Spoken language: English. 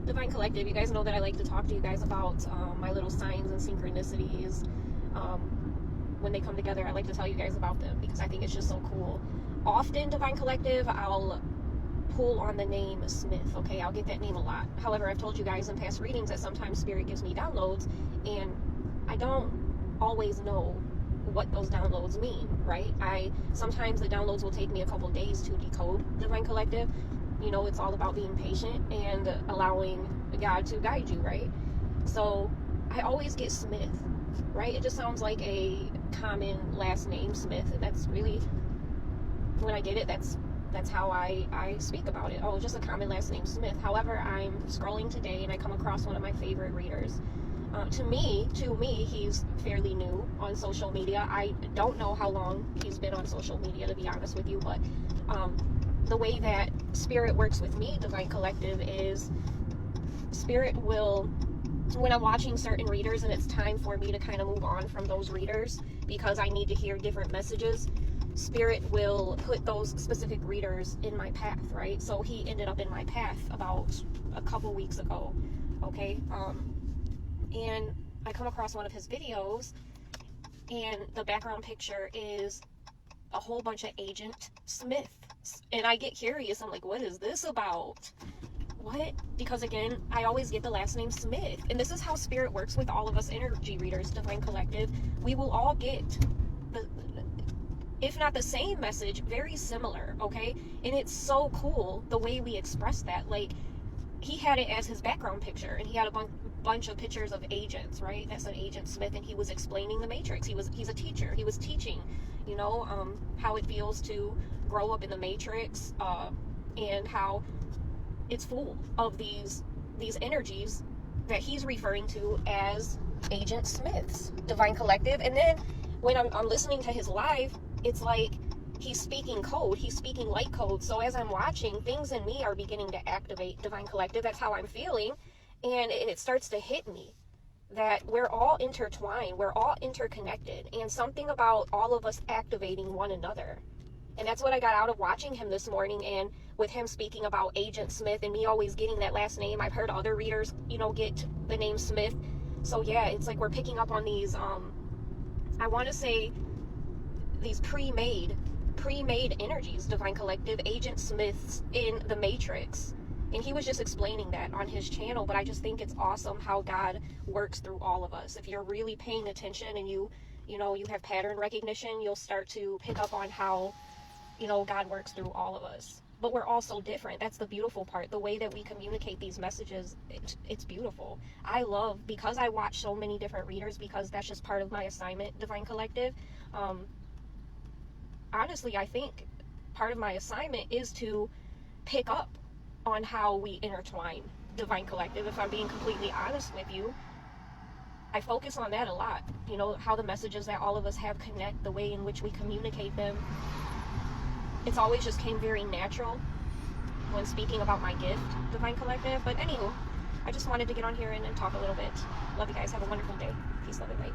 Divine Collective, you guys know that I like to talk to you guys about my little signs and synchronicities. When they come together, I like to tell you guys about them because I think it's just so cool. Often, Divine Collective, I'll pull on the name Smith, okay? I'll get that name a lot. However, I've told you guys in past readings that sometimes Spirit gives me downloads, and I don't always know what those downloads mean, right? Sometimes the downloads will take me a couple days to decode, Divine Collective. You know, it's all about being patient and allowing God to guide you, right? So I always get Smith, right? It just sounds like a common last name, Smith, and that's really, when I get it, that's how I speak about it. Oh, just a common last name, Smith. However, I'm scrolling today and I come across one of my favorite readers. To me, he's fairly new on social media. I don't know how long he's been on social media, to be honest with you, but the way that Spirit works with me, Divine Collective, is Spirit will, when I'm watching certain readers and it's time for me to kind of move on from those readers because I need to hear different messages, Spirit will put those specific readers in my path, right? So he ended up in my path about a couple weeks ago, okay? And I come across one of his videos, and the background picture is a whole bunch of Agent Smiths. And I get curious. I'm like, what is this about? What? Because again, I always get the last name Smith. And this is how Spirit works with all of us energy readers, Divine Collective. We will all get, if not the same message, very similar, okay? And it's so cool the way we express that. Like, he had it as his background picture, and he had a bunch of pictures of agents, right? That said Agent Smith, and he was explaining the Matrix. He's a teacher. He was teaching, you know, how it feels to grow up in the Matrix, and how it's full of these energies that he's referring to as Agent Smiths, Divine Collective. And then when I'm listening to his live, it's like he's speaking code, he's speaking light code. So as I'm watching, things in me are beginning to activate, Divine Collective. That's how I'm feeling. And it starts to hit me that we're all intertwined, we're all interconnected, and something about all of us activating one another. And that's what I got out of watching him this morning, and with him speaking about Agent Smith and me always getting that last name. I've heard other readers, you know, get the name Smith. So yeah, it's like we're picking up on these, I want to say these pre-made energies, Divine Collective, Agent Smiths in the Matrix. And he was just explaining that on his channel, but I just think it's awesome how God works through all of us. If you're really paying attention and you have pattern recognition, you'll start to pick up on how, God works through all of us. But we're all so different. That's the beautiful part. The way that we communicate these messages, it's beautiful. I love, because I watch so many different readers, because that's just part of my assignment, Divine Collective. Honestly, I think part of my assignment is to pick up on how we intertwine, Divine Collective. If I'm being completely honest with you, I focus on that a lot. How the messages that all of us have connect, the way in which we communicate them. It's always just came very natural when speaking about my gift, Divine Collective. But anywho, I just wanted to get on here and talk a little bit. Love you guys. Have a wonderful day. Peace, love, and light.